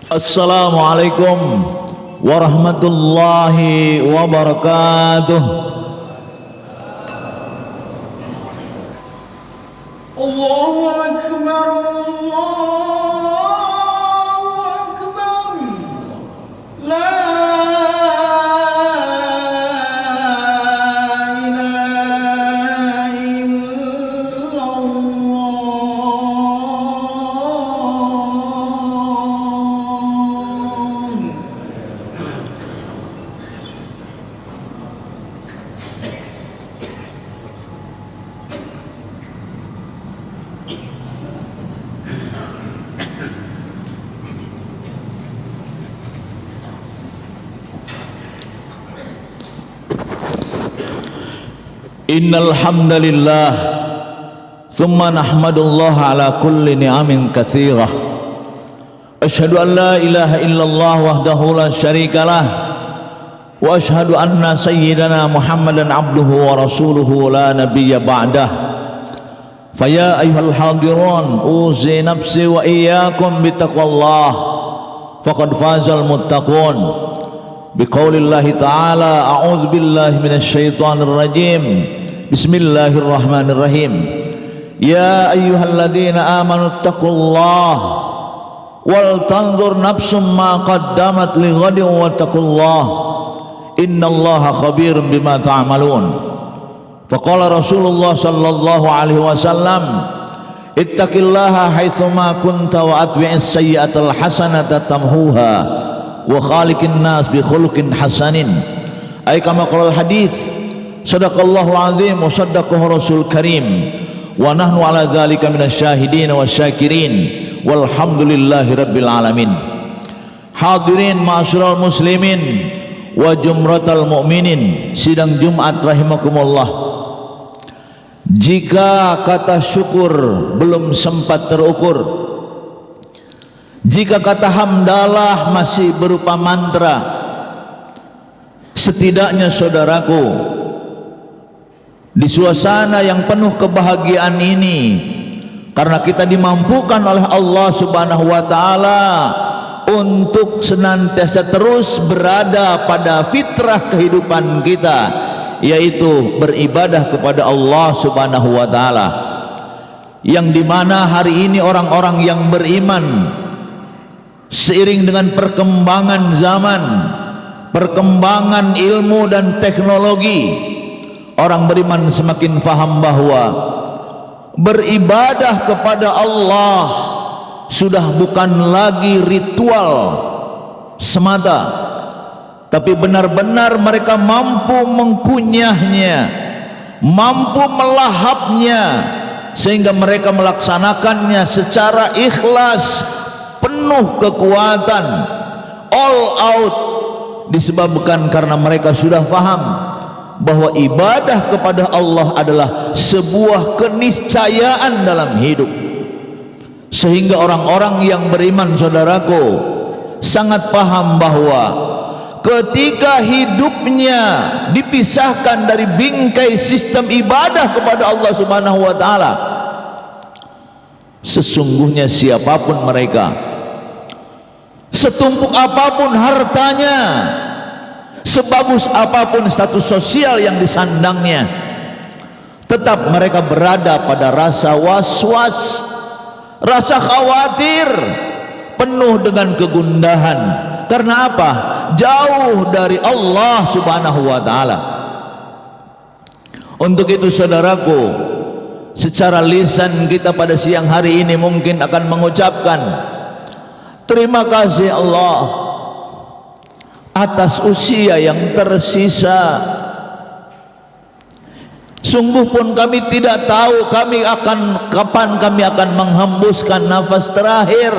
Assalamualaikum warahmatullahi wabarakatuh. Allahu Akbar, Allahu Akbar. La ilaha illallah. Innal hamdalillah thumma nahmadullaha ala kulli ni'amin katsirah. Asyhadu an la ilaha illallah wahdahu la syarikalah wa asyhadu anna sayyidana Muhammadan abduhu wa rasuluhu la nabiyya ba'dah. Faya ayyuhal hadirun uzi nafsi wa iyyakum bitaqwallah faqad fazal muttaqun. Biqaulillahi ta'ala a'udzu billahi minasy syaithanir rajim. Bismillahirrahmanirrahim. Ya ayyuhalladzina amanu taqullaha wal tanzur nafsum ma qaddamat lighadin wattaqullaha innallaha khabirum bima ta'malun. Faqala Rasulullah sallallahu alaihi wasallam ittaqillaha haitsu ma kunta wa atbi'is sayyi'atal hasanata tamhuha wa khaliqin nas bi khuluqin hasanin. Ay kama qala al hadis sadaqallahu azim wa sadaqahu rasul karim wa nahnu ala dzalika minasyahidin wasyakirin walhamdulillahi rabbil alamin. Hadirin ma'asyiral muslimin wa jumratal mu'minin, sidang Jumat rahimakumullah. Jika kata syukur belum sempat terukur, jika kata hamdalah masih berupa mantra, setidaknya saudaraku, di suasana yang penuh kebahagiaan ini, karena kita dimampukan oleh Allah Subhanahu wa taala untuk senantiasa terus berada pada fitrah kehidupan kita, yaitu beribadah kepada Allah Subhanahu wa taala, yang dimana hari ini orang-orang yang beriman, seiring dengan perkembangan zaman, perkembangan ilmu dan teknologi, orang beriman semakin faham bahwa beribadah kepada Allah sudah bukan lagi ritual semata, tapi benar-benar mereka mampu mengkunyahnya, mampu melahapnya, sehingga mereka melaksanakannya secara ikhlas, penuh kekuatan, all out, disebabkan karena mereka sudah faham bahwa ibadah kepada Allah adalah sebuah keniscayaan dalam hidup. Sehingga orang-orang yang beriman, saudaraku, sangat paham bahwa ketika hidupnya dipisahkan dari bingkai sistem ibadah kepada Allah Subhanahu wa taala, sesungguhnya siapapun mereka, setumpuk apapun hartanya, sebagus apapun status sosial yang disandangnya, tetap mereka berada pada rasa was-was, rasa khawatir, penuh dengan kegundahan. Karena apa? Jauh dari Allah Subhanahu wa taala. Untuk itu saudaraku, secara lisan kita pada siang hari ini mungkin akan mengucapkan terima kasih Allah atas usia yang tersisa. Sungguh pun kami tidak tahu kapan kami akan menghembuskan nafas terakhir.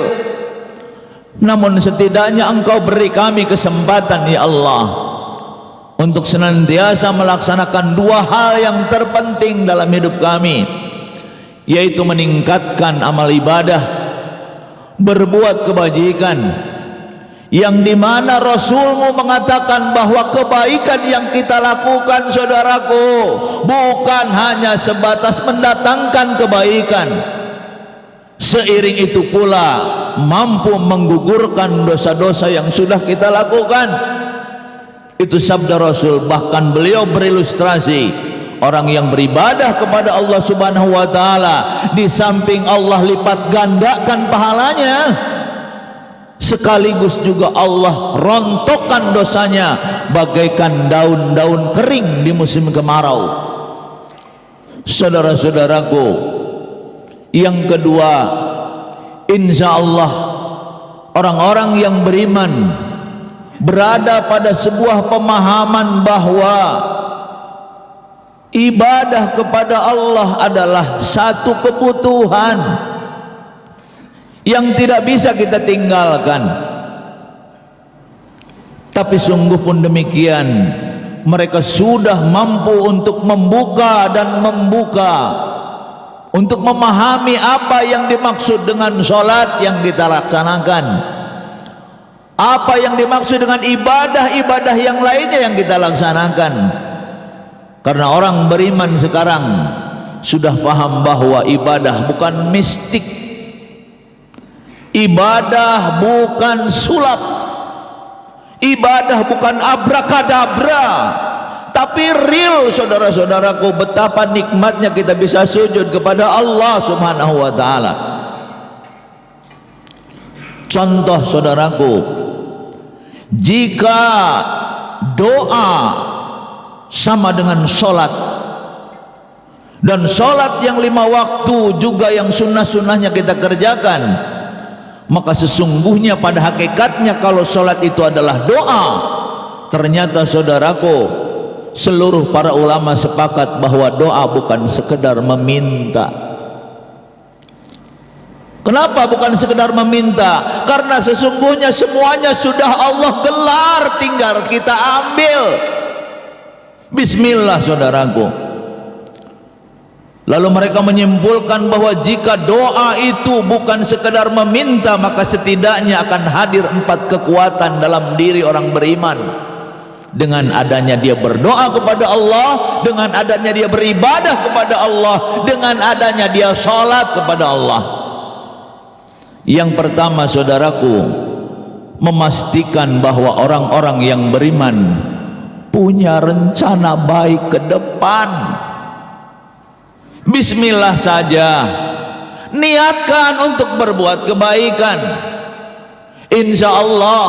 Namun setidaknya Engkau beri kami kesempatan, ya Allah, untuk senantiasa melaksanakan dua hal yang terpenting dalam hidup kami, yaitu meningkatkan amal ibadah, berbuat kebajikan, yang dimana Rasulmu mengatakan bahwa kebaikan yang kita lakukan, saudaraku, bukan hanya sebatas mendatangkan kebaikan, Seiring itu pula mampu menggugurkan dosa-dosa yang sudah kita lakukan. Itu sabda Rasul. Bahkan beliau berilustrasi, orang yang beribadah kepada Allah Subhanahu wa taala, di samping Allah lipat gandakan pahalanya, sekaligus juga Allah rontokkan dosanya bagaikan daun-daun kering di musim kemarau. Saudara-saudaraku, yang kedua, insya Allah orang-orang yang beriman berada pada sebuah pemahaman bahwa ibadah kepada Allah adalah satu kebutuhan yang tidak bisa kita tinggalkan. Tapi sungguh pun demikian, mereka sudah mampu untuk membuka untuk memahami apa yang dimaksud dengan sholat yang kita laksanakan, apa yang dimaksud dengan ibadah-ibadah yang lainnya yang kita laksanakan. Karena orang beriman sekarang sudah paham bahwa ibadah bukan mistik, ibadah bukan sulap, ibadah bukan abrakadabra, tapi real. Saudara-saudaraku, betapa nikmatnya kita bisa sujud kepada Allah Subhanahu wa taala. Contoh saudaraku, jika doa sama dengan sholat, dan sholat yang 5 waktu juga yang sunnah-sunnahnya kita kerjakan, maka sesungguhnya pada hakikatnya kalau sholat itu adalah doa. Ternyata saudaraku, seluruh para ulama sepakat bahwa doa bukan sekedar meminta. Kenapa bukan sekedar meminta? Karena sesungguhnya semuanya sudah Allah gelar, tinggal kita ambil. Bismillah saudaraku. Lalu mereka menyimpulkan bahwa jika doa itu bukan sekedar meminta, maka setidaknya akan hadir 4 kekuatan dalam diri orang beriman. Dengan adanya dia berdoa kepada Allah, dengan adanya dia beribadah kepada Allah, dengan adanya dia sholat kepada Allah. Yang pertama saudaraku, memastikan bahwa orang-orang yang beriman punya rencana baik ke depan. Bismillah saja, niatkan untuk berbuat kebaikan. Insya Allah,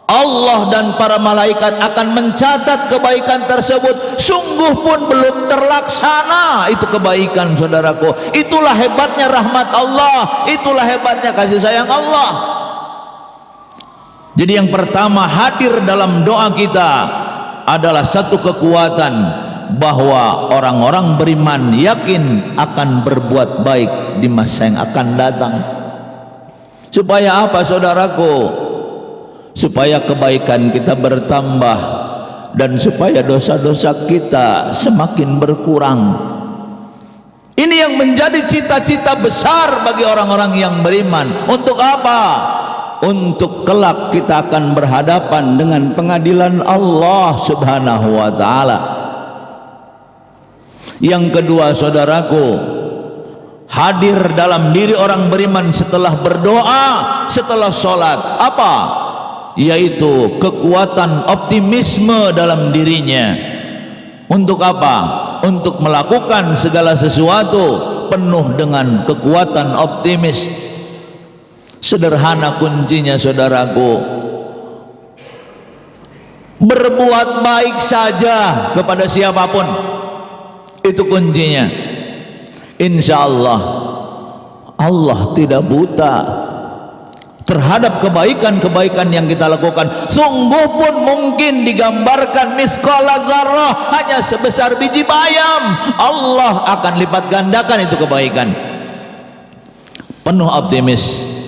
Allah dan para malaikat akan mencatat kebaikan tersebut. Sungguh pun belum terlaksana itu kebaikan saudaraku. Itulah hebatnya rahmat Allah, itulah hebatnya kasih sayang Allah. Jadi yang pertama hadir dalam doa kita adalah satu kekuatan, bahwa orang-orang beriman yakin akan berbuat baik di masa yang akan datang. Supaya apa saudaraku? Supaya kebaikan kita bertambah dan supaya dosa-dosa kita semakin berkurang. Ini yang menjadi cita-cita besar bagi orang-orang yang beriman. Untuk apa? Untuk kelak kita akan berhadapan dengan pengadilan Allah Subhanahu wa taala. Yang kedua saudaraku, hadir dalam diri orang beriman setelah berdoa, setelah sholat, apa? Yaitu kekuatan optimisme dalam dirinya. Untuk apa? Untuk melakukan segala sesuatu penuh dengan kekuatan optimis. Sederhana kuncinya saudaraku, berbuat baik saja kepada siapapun, itu kuncinya. Insya Allah, Allah tidak buta terhadap kebaikan-kebaikan yang kita lakukan. Sungguh pun mungkin digambarkan misqala dzarrah, hanya sebesar biji bayam, Allah akan lipat gandakan itu kebaikan. Penuh optimis.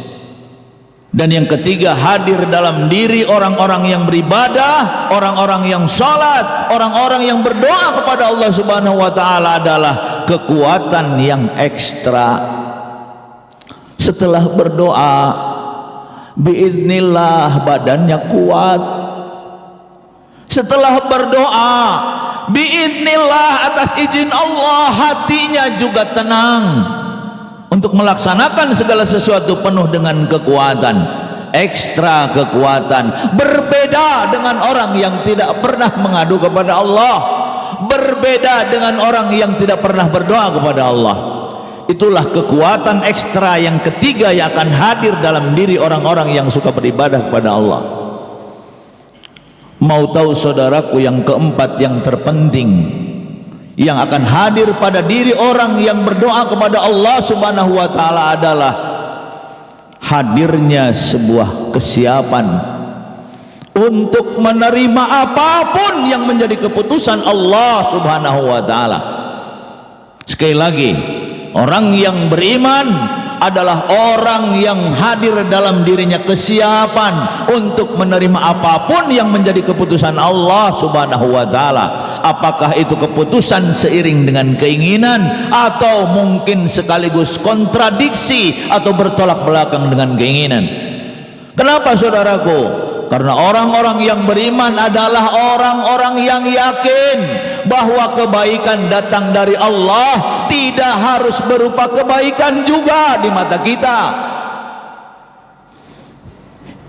Dan yang ketiga, hadir dalam diri orang-orang yang beribadah, orang-orang yang sholat, orang-orang yang berdoa kepada Allah Subhanahu wa ta'ala adalah kekuatan yang ekstra. Setelah berdoa, biiznillah badannya kuat. Setelah berdoa, biiznillah atas izin Allah hatinya juga tenang. Untuk untuk melaksanakan segala sesuatu penuh dengan kekuatan, ekstra kekuatan. Berbeda dengan orang yang tidak pernah mengadu kepada Allah, berbeda dengan orang yang tidak pernah berdoa kepada Allah. Itulah kekuatan ekstra yang ketiga yang akan hadir dalam diri orang-orang yang suka beribadah kepada Allah. Mau tahu saudaraku, yang keempat yang terpenting yang akan hadir pada diri orang yang berdoa kepada Allah Subhanahu wa taala adalah hadirnya sebuah kesiapan untuk menerima apapun yang menjadi keputusan Allah Subhanahu wa taala. Sekali lagi, orang yang beriman adalah orang yang hadir dalam dirinya kesiapan untuk menerima apapun yang menjadi keputusan Allah Subhanahu wa taala. Apakah itu keputusan seiring dengan keinginan atau mungkin sekaligus kontradiksi atau bertolak belakang dengan keinginan. Kenapa saudaraku? Karena orang-orang yang beriman adalah orang-orang yang yakin bahwa kebaikan datang dari Allah, tidak harus berupa kebaikan juga di mata kita.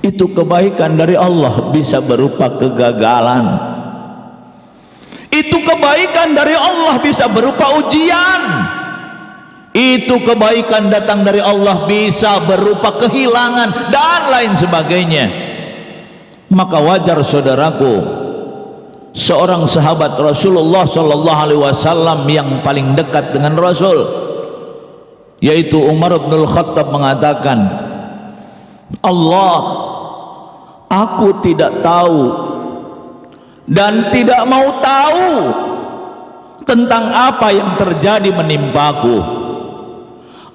Itu kebaikan dari Allah bisa berupa kegagalan. Itu kebaikan dari Allah bisa berupa ujian. Itu kebaikan datang dari Allah bisa berupa kehilangan dan lain sebagainya. Maka wajar saudaraku, seorang sahabat Rasulullah sallallahu alaihi wasallam yang paling dekat dengan Rasul, yaitu Umar bin Khattab, mengatakan, Allah, aku tidak tahu dan tidak mau tahu tentang apa yang terjadi menimpaku.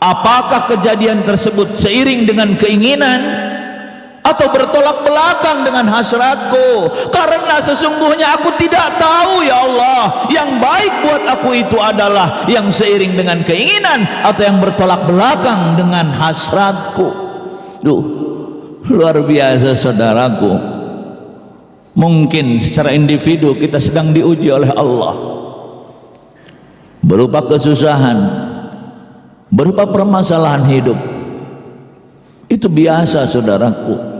Apakah kejadian tersebut seiring dengan keinginan atau bertolak belakang dengan hasratku? Karena sesungguhnya aku tidak tahu ya Allah, yang baik buat aku itu adalah yang seiring dengan keinginan atau yang bertolak belakang dengan hasratku. Duh, luar biasa saudaraku. Mungkin secara individu kita sedang diuji oleh Allah berupa kesusahan, berupa permasalahan hidup. Itu biasa saudaraku.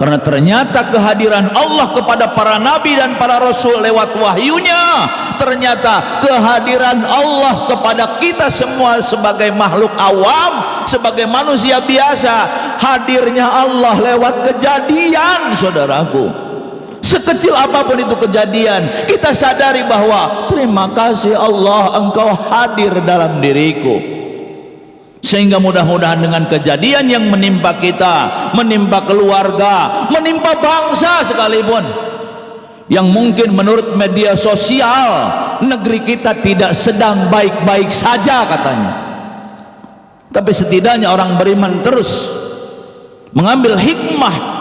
Karena ternyata kehadiran Allah kepada para nabi dan para rasul lewat wahyunya, ternyata kehadiran Allah kepada kita semua sebagai makhluk awam, sebagai manusia biasa, hadirnya Allah lewat kejadian saudaraku. Sekecil apapun itu kejadian, kita sadari bahwa terima kasih Allah, Engkau hadir dalam diriku. Sehingga mudah-mudahan dengan kejadian yang menimpa kita, menimpa keluarga, menimpa bangsa sekalipun, yang mungkin menurut media sosial negeri kita tidak sedang baik-baik saja katanya, tapi setidaknya orang beriman terus mengambil hikmah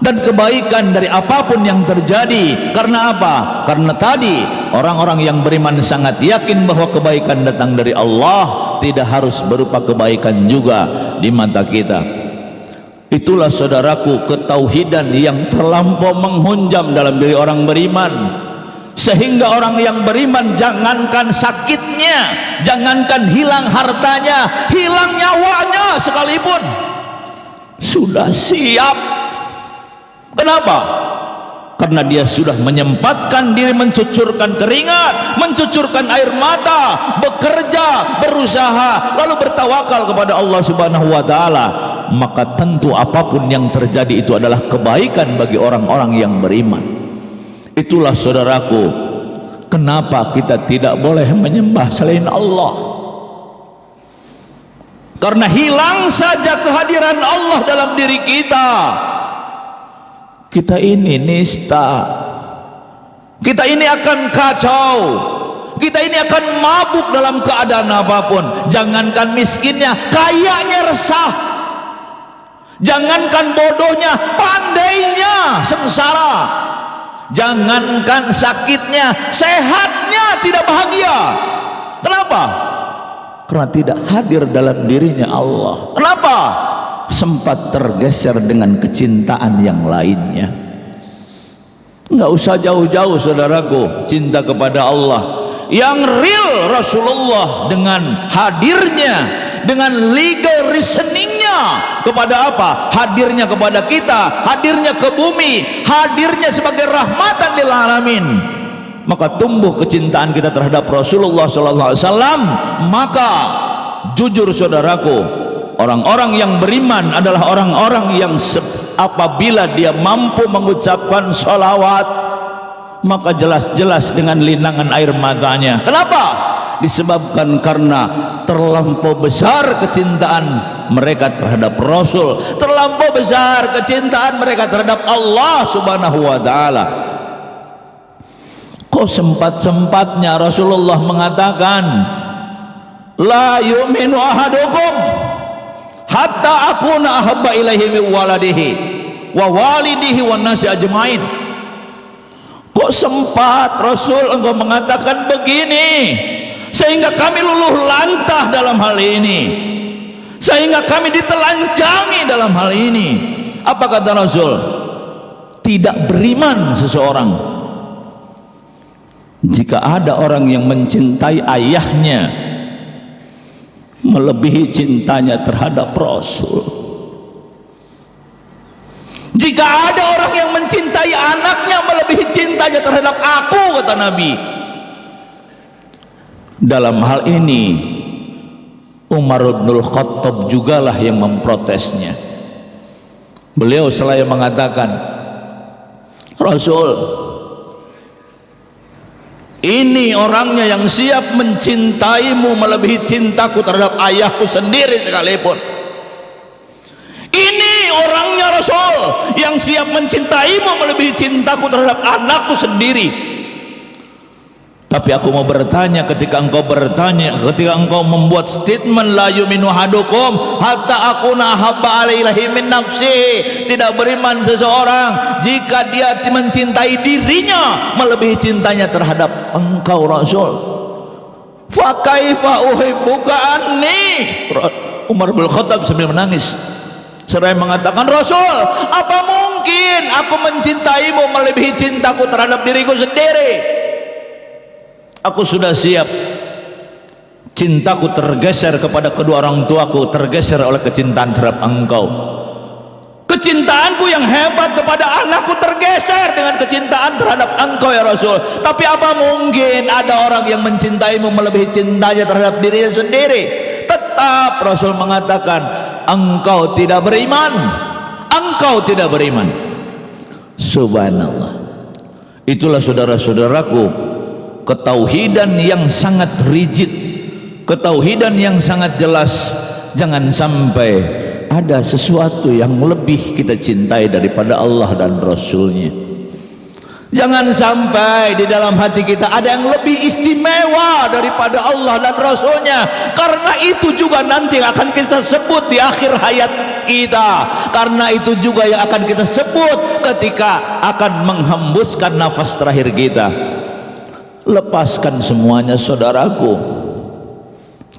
dan kebaikan dari apapun yang terjadi. Karena apa? Karena tadi orang-orang yang beriman sangat yakin bahwa kebaikan datang dari Allah, tidak harus berupa kebaikan juga di mata kita. Itulah saudaraku ketauhidan yang terlampau menghunjam dalam diri orang beriman, sehingga orang yang beriman jangankan sakitnya, jangankan hilang hartanya, hilang nyawanya sekalipun sudah siap. Kenapa? Karena dia sudah menyempatkan diri mencucurkan keringat, mencucurkan air mata, bekerja, berusaha, lalu bertawakal kepada Allah Subhanahu wa taala. Maka tentu apapun yang terjadi itu adalah kebaikan bagi orang-orang yang beriman. Itulah saudaraku, kenapa kita tidak boleh menyembah selain Allah. Karena hilang saja kehadiran Allah dalam diri kita, kita ini nista, kita ini akan kacau, kita ini akan mabuk dalam keadaan apapun. Jangankan miskinnya, kayanya resah, jangankan bodohnya, pandainya sengsara, jangankan sakitnya, sehatnya tidak bahagia. Kenapa? Karena tidak hadir dalam dirinya Allah. Kenapa? Sempat tergeser dengan kecintaan yang lainnya. Nggak usah jauh-jauh saudaraku, cinta kepada Allah yang real Rasulullah dengan hadirnya, dengan legal reasoningnya. Kepada apa? Hadirnya kepada kita, hadirnya ke bumi, hadirnya sebagai rahmatan lil alamin. Maka tumbuh kecintaan kita terhadap Rasulullah SAW. Maka jujur saudaraku, orang-orang yang beriman adalah orang-orang yang apabila dia mampu mengucapkan sholawat, maka jelas-jelas dengan linangan air matanya. Kenapa? Disebabkan karena terlampau besar kecintaan mereka terhadap Rasul, terlampau besar kecintaan mereka terhadap Allah Subhanahu wa ta'ala. Kok sempat-sempatnya Rasulullah mengatakan, la yu'minu ahadukum hatta akuna ahabba ilaihi min waladihi wa walidihi wan nasi ajmain. Kok sempat Rasul engkau mengatakan begini, sehingga kami luluh lantah dalam hal ini, sehingga kami ditelanjangi dalam hal ini. Apa kata Rasul? Tidak beriman seseorang jika ada orang yang mencintai ayahnya melebihi cintanya terhadap Rasul. Jika ada orang yang mencintai anaknya melebihi cintanya terhadap aku, kata Nabi. Dalam hal ini Umar bin Khattab jugalah yang memprotesnya. Beliau selalu mengatakan, Rasul, ini orangnya yang siap mencintaimu melebihi cintaku terhadap ayahku sendiri sekalipun. Ini orangnya Rasul yang siap mencintaimu melebihi cintaku terhadap anakku sendiri. Tapi aku mau bertanya, ketika engkau membuat statement la yu'minu ahadukum hatta akuna habba alaihi min nafsihi, tidak beriman seseorang jika dia mencintai dirinya melebihi cintanya terhadap engkau Rasul. Fa kaifa uhibbuka anni? Umar bin Khattab sambil menangis seraya mengatakan, Rasul, apa mungkin aku mencintaimu melebihi cintaku terhadap diriku sendiri? Aku sudah siap cintaku tergeser kepada kedua orang tuaku, tergeser oleh kecintaan terhadap engkau. Kecintaanku yang hebat kepada anakku tergeser dengan kecintaan terhadap engkau ya Rasul. Tapi apa mungkin ada orang yang mencintaimu melebihi cintanya terhadap dirinya sendiri? Tetap Rasul mengatakan, engkau tidak beriman, engkau tidak beriman. Subhanallah. Itulah saudara-saudaraku, ketauhidan yang sangat rigid, ketauhidan yang sangat jelas. Jangan sampai ada sesuatu yang lebih kita cintai daripada Allah dan Rasulnya. Jangan sampai di dalam hati kita ada yang lebih istimewa daripada Allah dan Rasulnya, karena itu juga nanti akan kita sebut di akhir hayat kita, karena itu juga yang akan kita sebut ketika akan menghembuskan nafas terakhir kita. Lepaskan semuanya saudaraku,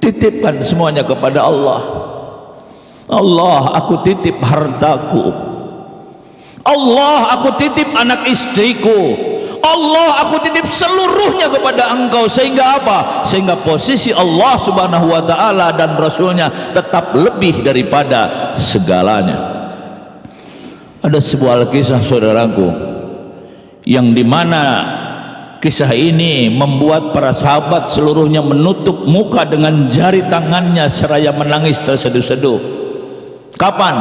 titipkan semuanya kepada Allah. Allah, aku titip hartaku. Allah, aku titip anak istriku. Allah, aku titip seluruhnya kepada engkau. Sehingga apa? Sehingga posisi Allah Subhanahu wa ta'ala dan Rasulnya tetap lebih daripada segalanya. Ada sebuah kisah saudaraku, yang dimana kisah ini membuat para sahabat seluruhnya menutup muka dengan jari tangannya seraya menangis terseduh-seduh. Kapan?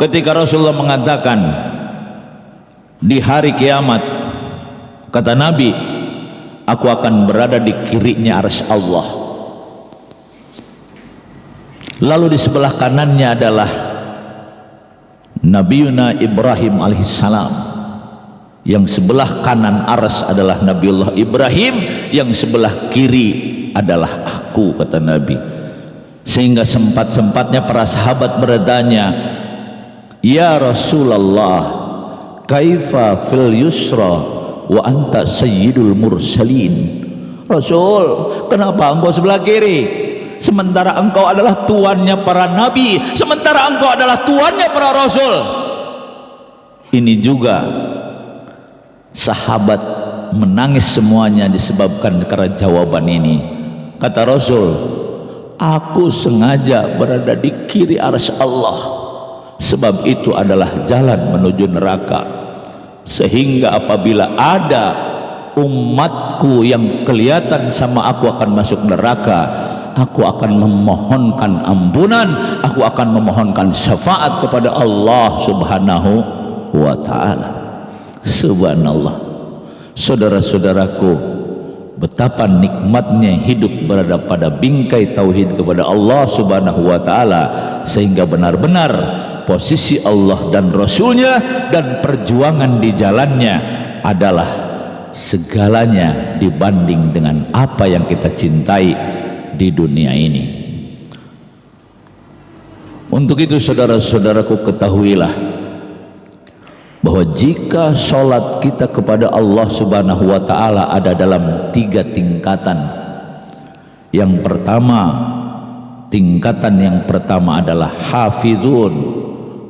Ketika Rasulullah mengatakan, di hari kiamat, kata Nabi, aku akan berada di kirinya arsy Allah. Lalu di sebelah kanannya adalah Nabiuna Ibrahim alaihissalam. Yang sebelah kanan arsy adalah Nabiullah Ibrahim, yang sebelah kiri adalah aku, kata Nabi. Sehingga sempat-sempatnya para sahabat bertanya, ya Rasulullah, kaifa fil yusra wa anta sayyidul mursalin? Rasul, kenapa engkau sebelah kiri sementara engkau adalah tuannya para nabi, sementara engkau adalah tuannya para rasul? Ini juga sahabat menangis semuanya disebabkan karena jawaban ini. Kata Rasul, Aku sengaja berada di kiri arsy Allah, sebab itu adalah jalan menuju neraka. Sehingga apabila ada umatku yang kelihatan sama aku akan masuk neraka, aku akan memohonkan ampunan, aku akan memohonkan syafaat kepada Allah Subhanahu wa ta'ala. Subhanallah. Saudara-saudaraku, betapa nikmatnya hidup berada pada bingkai tauhid kepada Allah Subhanahu wa ta'ala, sehingga benar-benar posisi Allah dan Rasulnya dan perjuangan di jalannya adalah segalanya dibanding dengan apa yang kita cintai di dunia ini. Untuk itu saudara-saudaraku, ketahuilah bahwa jika sholat kita kepada Allah Subhanahu wa ta'ala ada dalam 3 tingkatan. Yang pertama, tingkatan yang pertama adalah hafizun,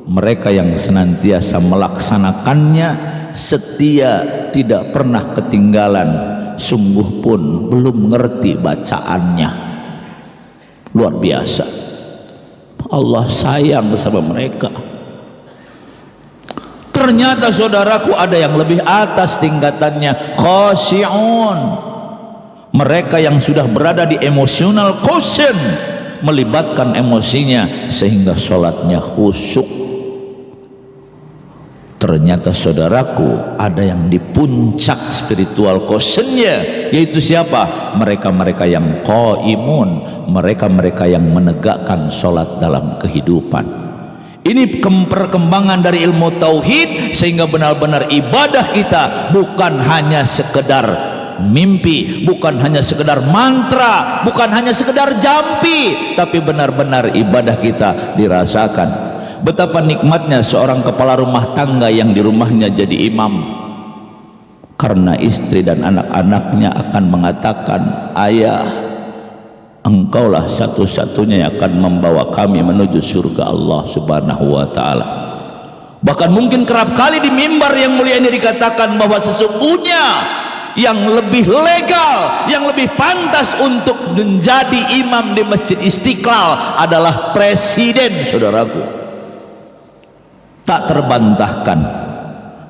mereka yang senantiasa melaksanakannya, setia, tidak pernah ketinggalan, sungguh pun belum ngerti bacaannya. Luar biasa, Allah sayang sama mereka. Ternyata saudaraku, ada yang lebih atas tingkatannya, khashi'un, mereka yang sudah berada di emotional quotient, melibatkan emosinya sehingga sholatnya khusyuk. Ternyata saudaraku, ada yang di puncak spiritual quotientnya, yaitu siapa? Mereka-mereka yang qaimun, mereka-mereka yang menegakkan sholat dalam kehidupan. Ini perkembangan dari ilmu tauhid, sehingga benar-benar ibadah kita bukan hanya sekedar mimpi, bukan hanya sekedar mantra, bukan hanya sekedar jampi, tapi benar-benar ibadah kita dirasakan. Betapa nikmatnya seorang kepala rumah tangga yang di rumahnya jadi imam, karena istri dan anak-anaknya akan mengatakan, ayah, engkaulah satu-satunya yang akan membawa kami menuju surga Allah Subhanahu wa ta'ala. Bahkan mungkin kerap kali di mimbar yang mulia ini dikatakan bahwa sesungguhnya yang lebih legal, yang lebih pantas untuk menjadi imam di Masjid Istiqlal adalah presiden, saudaraku. Tak terbantahkan,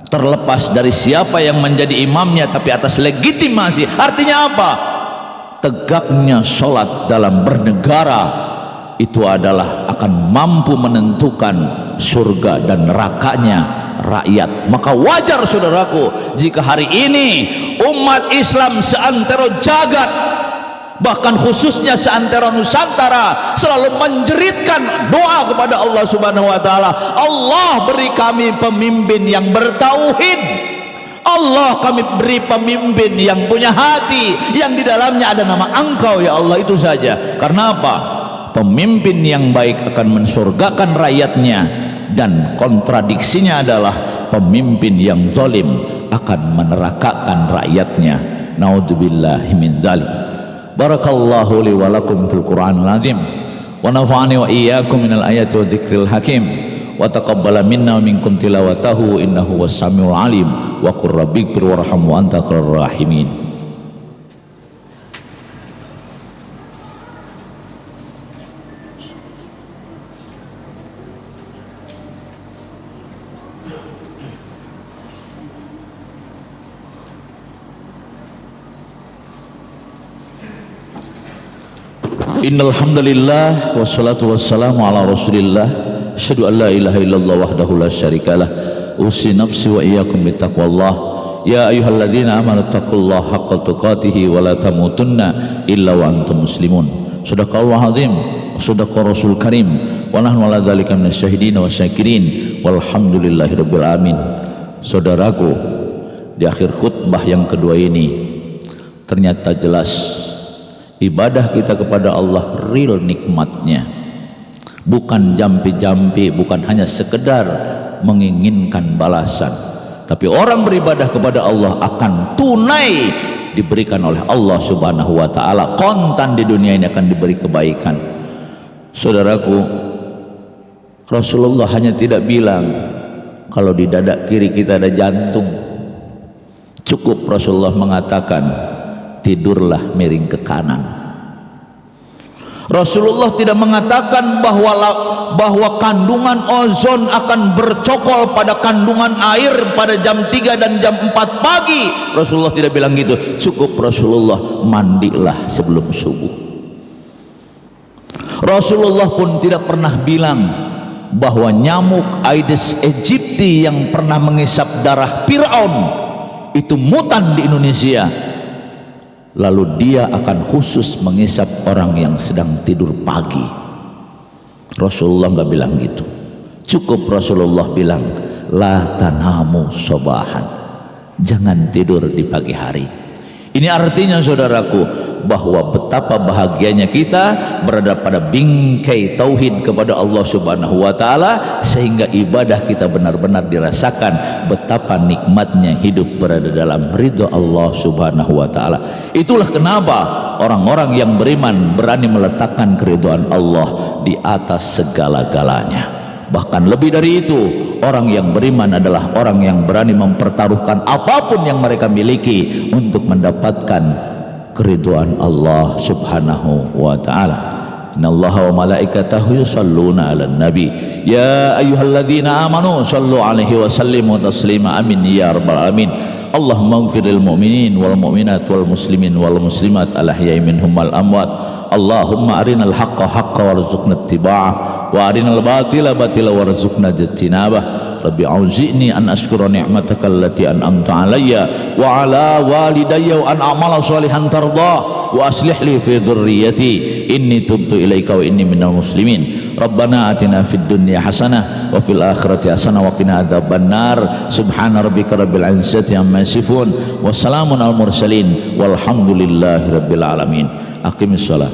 terlepas dari siapa yang menjadi imamnya, tapi atas legitimasi. Artinya apa? Tegaknya sholat dalam bernegara itu adalah akan mampu menentukan surga dan nerakanya rakyat. Maka wajar saudaraku, jika hari ini umat Islam seantero jagat, bahkan khususnya seantero Nusantara, selalu menjeritkan doa kepada Allah Subhanahu wa ta'ala, Allah beri kami pemimpin yang bertauhid, Allah kami beri pemimpin yang punya hati, yang di dalamnya ada nama Engkau ya Allah. Itu saja. Karena apa? Pemimpin yang baik akan mensurgakan rakyatnya, dan kontradiksinya adalah pemimpin yang zalim akan menerakakan rakyatnya. Naudzubillahi min dzalik. Barakallahu li wa lakum fil Qur'anil azim, wa nafa'ani wa iyyakum minal ayati wa dzikril hakim, wa taqabbala minna wa minkum tilawatahu innahu was-sami'ul alim, wa qur rabbighfir warham wa anta khairur rahimin. Innal hamdalillah wassalatu wassalamu ala Rasulillah, asyhadu an la ilaha illallah wahdahu la syarikalah, usi nafsi wa iyyakum bittaqwallah. Ya ayyuhalladzina amanu taqullaha haqqa tuqatih wa la tamutunna illa wa antum muslimun. Shadaqallahu azim wa shadaqa rasul karim wa nahnu ala dzalika minasyahidin wa syakirin walhamdulillahirabbil alamin. Saudaraku, di akhir khutbah yang kedua ini ternyata jelas ibadah kita kepada Allah real nikmatnya, bukan jampi-jampi, bukan hanya sekedar menginginkan balasan, tapi orang beribadah kepada Allah akan tunai diberikan oleh Allah Subhanahu wa ta'ala. Kontan di dunia ini akan diberi kebaikan. Saudaraku, Rasulullah hanya tidak bilang kalau di dada kiri kita ada jantung. Cukup Rasulullah mengatakan tidurlah miring ke kanan. Rasulullah tidak mengatakan bahwa kandungan ozon akan bercokol pada kandungan air pada jam 3 dan jam 4 pagi. Rasulullah tidak bilang gitu. Cukup Rasulullah mandilah sebelum subuh. Rasulullah pun tidak pernah bilang bahwa nyamuk Aedes aegypti yang pernah mengisap darah Fir'aun itu mutan di Indonesia, lalu dia akan khusus mengisap orang yang sedang tidur pagi. Rasulullah nggak bilang gitu. Cukup Rasulullah bilang, la tanamu sobahan, jangan tidur di pagi hari. Ini artinya saudaraku, bahwa betapa bahagianya kita berada pada bingkai tauhid kepada Allah Subhanahu wa taala, sehingga ibadah kita benar-benar dirasakan betapa nikmatnya hidup berada dalam ridha Allah Subhanahu wa taala. Itulah kenapa orang-orang yang beriman berani meletakkan keridhaan Allah di atas segala-galanya. Bahkan lebih dari itu, orang yang beriman adalah orang yang berani mempertaruhkan apapun yang mereka miliki untuk mendapatkan keridhaan Allah Subhanahu wa taala. Innallaha wa malaikatahu yusholluna 'alan nabi ya ayyuhalladzina amanu shallu 'alaihi wa sallimu taslima. Amin ya rabbal alamin. Allahumma ighfiril mu'minin wal mu'minat wal muslimin wal muslimat al ahya'i minhum wal amwat. Allahumma arinal haqqa haqqa warzuqna ittiba'ah wa arinal batila batila warzuqna ijtinabah. Rabbi auzi'ni an ashkura ni'mataka allati an'amta alayya wa ala walidayya wa an a'mala salihan tardah wa aslih li fi dhurriyyati inni tubtu ilaika wa inni minal muslimin. Rabbana atina fid dunya hasanah wa fil akhirati hasanah wa qina adzabannar. Subhana rabbika rabbil izzati amma yasifun wa salamun al mursalin walhamdulillahi rabbil alamin. Aqimis shalah.